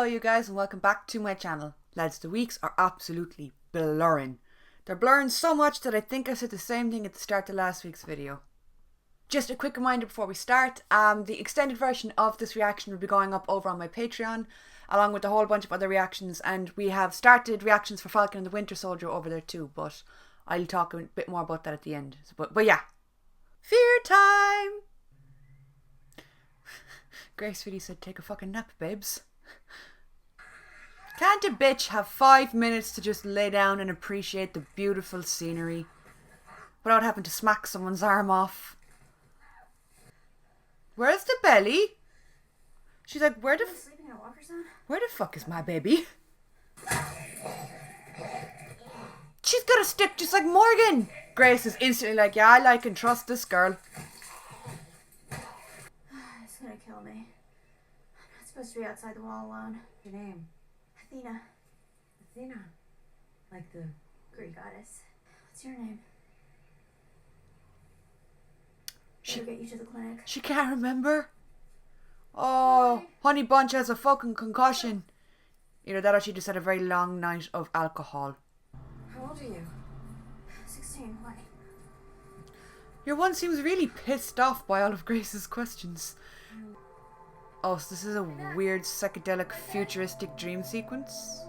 you guys, and welcome back to my channel. Lads, the weeks are absolutely blurring. They're blurring so much that I think I said the same thing at the start of last week's video. Just a quick reminder before we start, the extended version of this reaction will be going up over on my Patreon, along with a whole bunch of other reactions, and we have started reactions for Falcon and the Winter Soldier over there too, but I'll talk a bit more about that at the end. But yeah. Fear time! Grace really said, take a fucking nap, babes. Can't a bitch have 5 minutes to just lay down and appreciate the beautiful scenery without having to smack someone's arm off? Where's the belly? She's like, where the fuck is my baby? She's got a stick just like Morgan. Grace is instantly like, yeah, I like and trust this girl. It's gonna kill me. I'm not supposed to be outside the wall alone. Your name? Athena. Athena. Like the Greek goddess. What's your name? She'll get you to the clinic. She can't remember. Oh, Honey Bunch has a fucking concussion. Either that or she just had a very long night of alcohol. How old are you? 16. Why? Your one seems really pissed off by all of Grace's questions. Oh, so this is a weird psychedelic futuristic dream sequence?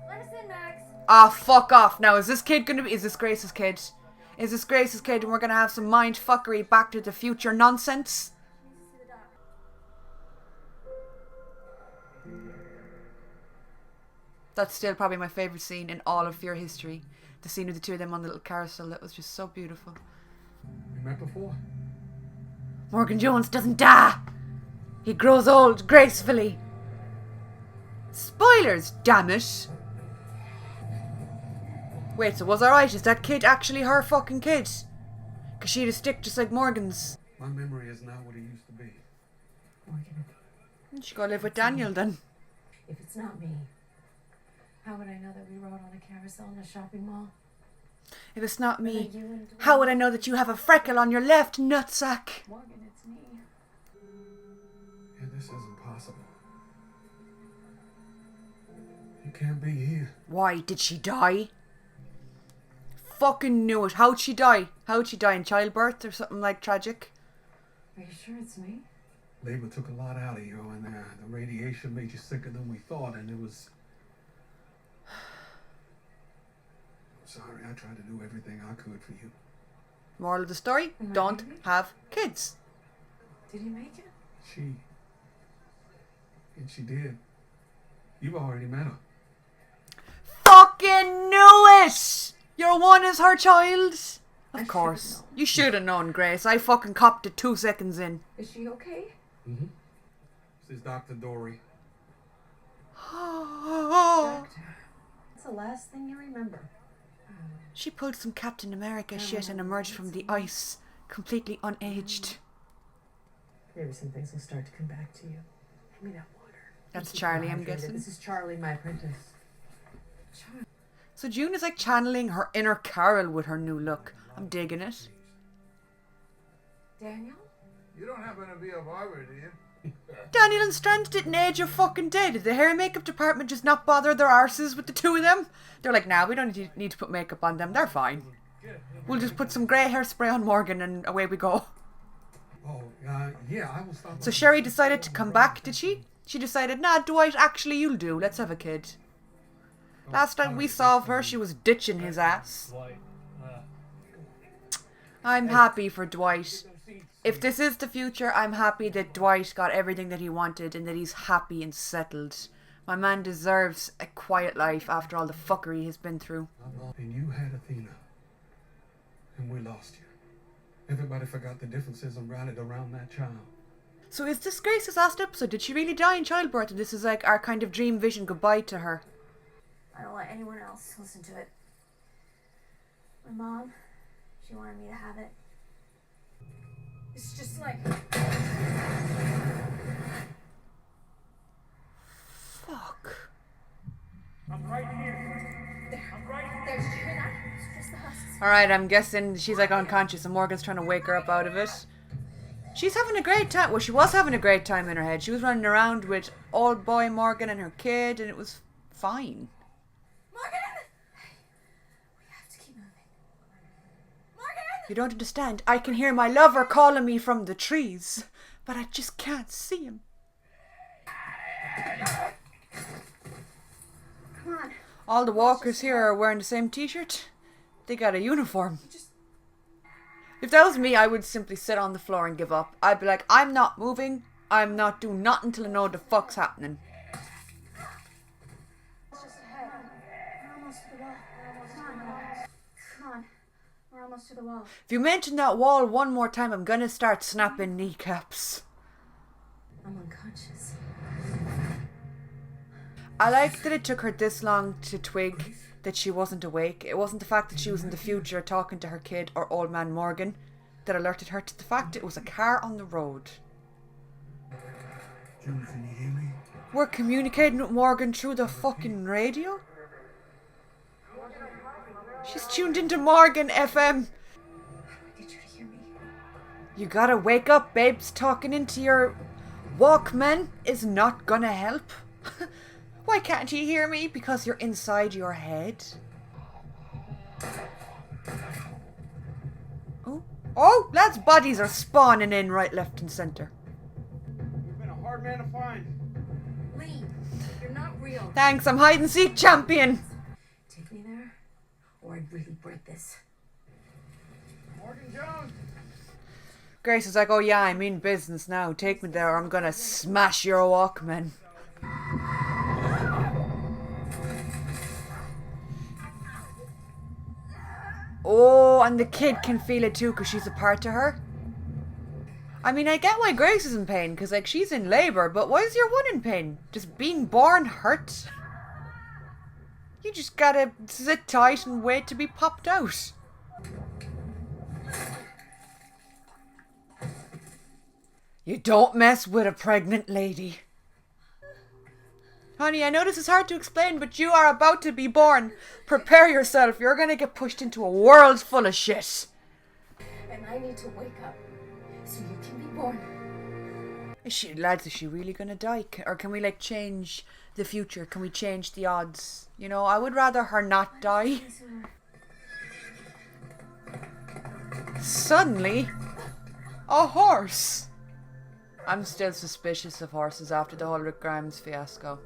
Let us in, Max. Ah, fuck off. Now, is this kid gonna be... Is this Grace's kid? Is this Grace's kid and we're gonna have some mind fuckery back to the future nonsense? That's still probably my favourite scene in all of Fear history. The scene of the two of them on the little carousel. That was just so beautiful. We met before? Morgan Jones doesn't die. He grows old gracefully. Spoilers, damn it. Wait, so was I right? Is that kid actually her fucking kid? Because she had a stick just like Morgan's. My memory is not what it used to be. Morgan. She gotta live with Daniel then. If it's not me, how would I know that we rode on a carousel in a shopping mall? If it's not me, how would I know that you have a freckle on your left nutsack? Morgan, it's me. Yeah, this isn't possible. You can't be here. Why, did she die? Fucking knew it. How'd she die? How'd she die? In childbirth or something like tragic? Are you sure it's me? Labor took a lot out of you, and the radiation made you sicker than we thought, and it was... Sorry, I tried to do everything I could for you. Moral of the story, don't have kids. Did you make it? And she did. You've already met her. Fucking knew it! Your one is her child? Of course. You should have known, Grace. I fucking copped it 2 seconds in. Is she okay? Mm-hmm. This is Dr. Dory. Doctor. What's the last thing you remember? She pulled some Captain America shit and emerged from the ice, completely unaged. Maybe some things will start to come back to you. Hand me that water. That's Charlie, I'm guessing. This is Charlie, my apprentice. So June is like channeling her inner Carol with her new look. I'm digging it. Daniel? You don't happen to be a barber, do you? Daniel and Strand didn't age a fucking day. Did the hair and makeup department just not bother their arses with the two of them? They're like, nah, we don't need to put makeup on them. They're fine. We'll just put some grey hairspray on Morgan and away we go. Oh, yeah, I will stop. So Sherry decided to come back, did she? She decided, nah, Dwight, actually you'll do. Let's have a kid. Last time we saw her, she was ditching his ass. I'm happy for Dwight. If this is the future, I'm happy that Dwight got everything that he wanted and that he's happy and settled. My man deserves a quiet life after all the fuckery he's been through. And you had Athena. And we lost you. Everybody forgot the differences and rallied around that child. So is this Grace's last episode? Did she really die in childbirth and this is like our kind of dream vision goodbye to her? I don't let anyone else listen to it. My mom, she wanted me to have it. It's just like... Fuck. I'm right here. I'm right here. There's Trina. It's just the husks. Alright, I'm guessing she's like unconscious and Morgan's trying to wake her up out of it. She's having a great time. Well, she was having a great time in her head. She was running around with old boy Morgan and her kid, and it was fine. Morgan! We have to keep moving. Morgan! You don't understand. I can hear my lover calling me from the trees, but I just can't see him. Come on. All the walkers here are wearing the same t-shirt. They got a uniform. If that was me, I would simply sit on the floor and give up. I'd be like, I'm not moving. I'm not doing nothing till I know what the fuck's happening. It's just ahead. We're almost to the wall. Come on. We're almost to the wall. If you mention that wall one more time, I'm gonna start snapping kneecaps. I'm unconscious. I like that it took her this long to twig that she wasn't awake. It wasn't the fact that she was in the future talking to her kid or old man Morgan that alerted her to the fact it was a car on the road. June, can you hear me? We're communicating with Morgan through the fucking radio? She's tuned into Morgan FM. I get you to hear me. You gotta wake up, babes. Talking into your Walkman is not gonna help. Why can't you hear me? Because you're inside your head. Oh, lads' bodies are spawning in right, left and centre. You've been a hard man to find. Lee, you're not real. Thanks, I'm hide and seek champion. Take me there, or I'd really break this. Morgan Jones. Grace is like, oh yeah, I mean business now. Take me there or I'm gonna smash your Walkman. Oh, and the kid can feel it too because she's a part of her. I mean, I get why Grace is in pain because, like, she's in labour, but why is your one in pain? Just being born hurt? You just gotta sit tight and wait to be popped out. You don't mess with a pregnant lady. Honey, I know this is hard to explain, but you are about to be born. Prepare yourself. You're gonna get pushed into a world full of shit. And I need to wake up so you can be born. Lads, is she really gonna die? Or can we, like, change the future? Can we change the odds? You know, I would rather her not die. Suddenly, a horse. I'm still suspicious of horses after the whole Rick Grimes fiasco.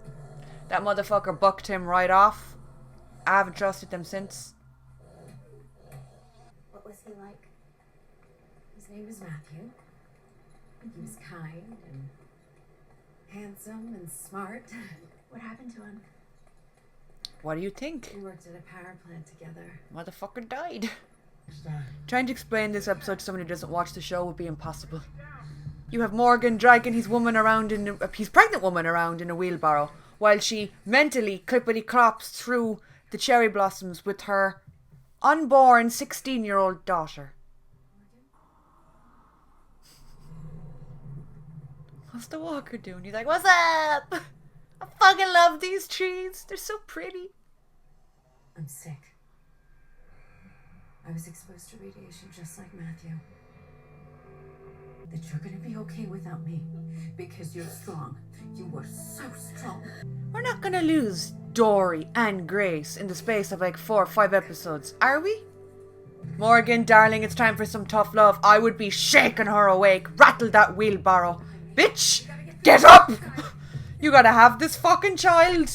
That motherfucker bucked him right off. I haven't trusted them since. What was he like? His name is Matthew. He was kind and handsome and smart. What happened to him? What do you think? We worked at a power plant together. Motherfucker died. It's time. Trying to explain this episode to someone who doesn't watch the show would be impossible. You have Morgan dragging his pregnant woman around in a wheelbarrow while she mentally clippity clops through the cherry blossoms with her unborn 16-year-old daughter. What's the walker doing? He's like, what's up? I fucking love these trees. They're so pretty. I'm sick. I was exposed to radiation just like Matthew. That you're gonna be okay without me because you're strong. You were so strong. We're not gonna lose Dory and Grace in the space of like 4 or 5 episodes, are we? Morgan, darling, it's time for some tough love. I would be shaking her awake. Rattle that wheelbarrow. Bitch, get up! You gotta have this fucking child.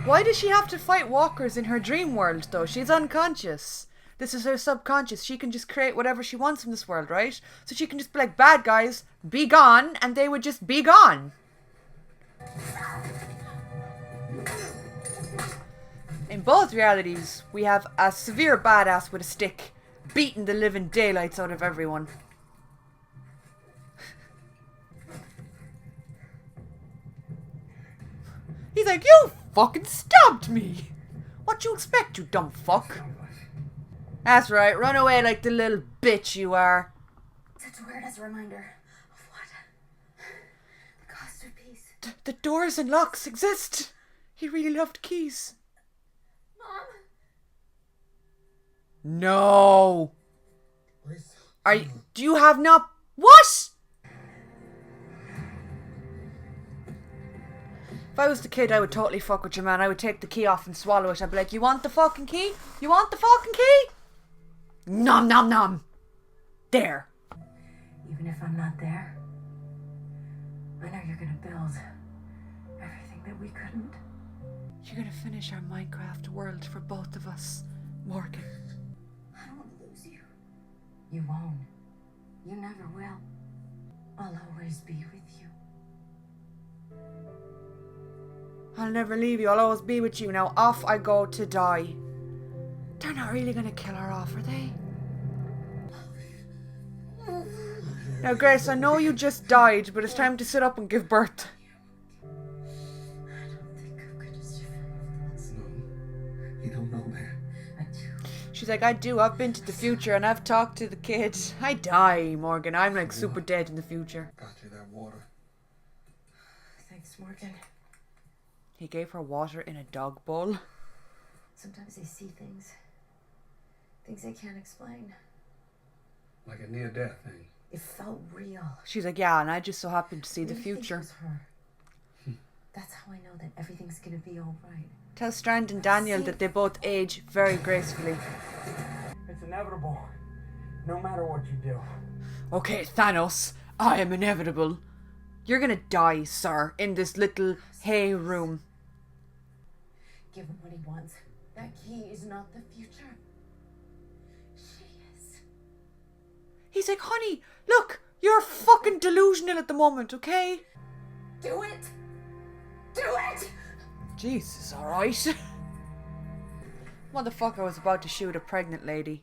Why does she have to fight walkers in her dream world though? She's unconscious. This is her subconscious. She can just create whatever she wants in this world, right? So she can just be like, bad guys, be gone, and they would just be gone. In both realities, we have a severe badass with a stick beating the living daylights out of everyone. He's like, you fucking stabbed me. What you expect, you dumb fuck? That's right, run away like the little bitch you are. Such a word as a reminder of what? The cost of peace. The doors and locks exist. He really loved keys. Mom! No. Do you have not What? If I was the kid, I would totally fuck with your man. I would take the key off and swallow it. I'd be like, you want the fucking key? You want the fucking key? Nom nom nom. There. Even if I'm not there, I know you're gonna build everything that we couldn't. You're gonna finish our Minecraft world for both of us, Morgan. I don't want to lose you. You won't. You never will. I'll always be with you. I'll never leave you. I'll always be with you. Now off I go to die. They're not really gonna kill her off, are they? Now, Grace, I know you just died, but it's time to sit up and give birth. I don't think I'm gonna survive. No, you don't know that. I do. She's like, I do. I've been to the future and I've talked to the kid. I die, Morgan. I'm like super dead in the future. Got you that water. Thanks, Morgan. He gave her water in a dog bowl. Sometimes I see things. Things I can't explain. Like a near-death thing. It felt real. She's like, yeah, and I just so happened to see the Really think it future. was her. That's how I know that everything's gonna be alright. Tell Strand and Daniel that they both age very gracefully. It's inevitable. No matter what you do. Okay, Thanos, I am inevitable. You're gonna die, sir, in this little hay room. Give him what he wants. That key is not the future. She is. He's like, honey, look, you're fucking delusional at the moment, okay? Do it! Do it! Jesus, alright. Motherfucker was about to shoot a pregnant lady.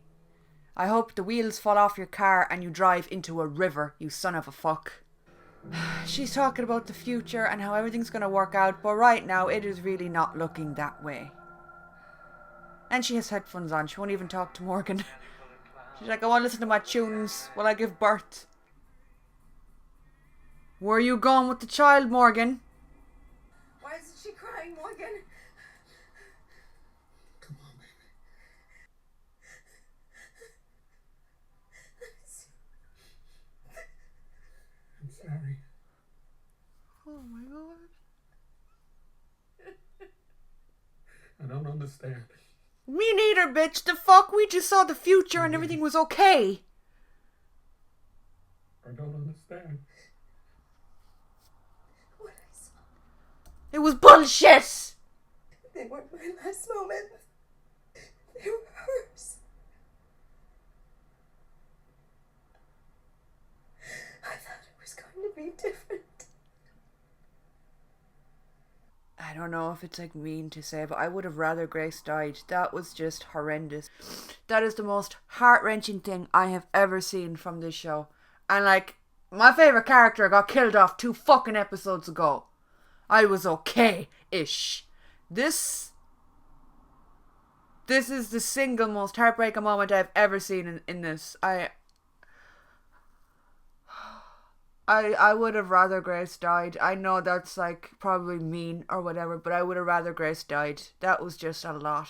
I hope the wheels fall off your car and you drive into a river, you son of a fuck. She's talking about the future and how everything's gonna work out, but right now it is really not looking that way. And she has headphones on, she won't even talk to Morgan. She's like, I want to listen to my tunes while I give birth. Where are you going with the child, Morgan? Why isn't she crying, Morgan? Come on, baby. I'm sorry. Oh my god. I don't understand. Me neither, bitch. The fuck? We just saw the future and everything was okay. I don't understand. What I saw. It was bullshit. They weren't my last moments. They were hers. I thought it was going to be different. I don't know if it's like mean to say, but I would have rather Grace died. That was just horrendous. That is the most heart-wrenching thing I have ever seen from this show. And like, my favourite character got killed off 2 fucking episodes ago. I was okay-ish. This is the single most heartbreaking moment I've ever seen in this. I would have rather Grace died. I know that's like probably mean or whatever, but I would have rather Grace died. That was just a lot.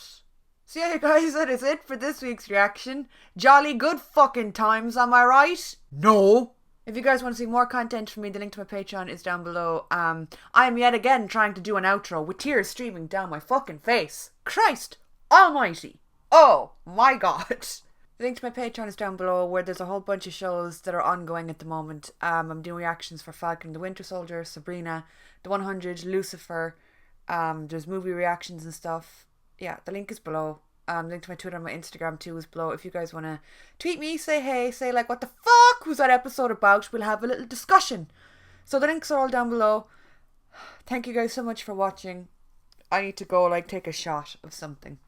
So yeah, guys, that is it for this week's reaction. Jolly good fucking times, am I right? No. If you guys want to see more content from me, the link to my Patreon is down below. I am yet again trying to do an outro with tears streaming down my fucking face. Christ almighty. Oh my god. The link to my Patreon is down below, where there's a whole bunch of shows that are ongoing at the moment. I'm doing reactions for Falcon and the Winter Soldier, Sabrina, The 100, Lucifer. There's movie reactions and stuff. Yeah, the link is below. The link to my Twitter and my Instagram too is below. If you guys want to tweet me, say hey, say like, what the fuck was that episode about? We'll have a little discussion. So the links are all down below. Thank you guys so much for watching. I need to go like take a shot of something.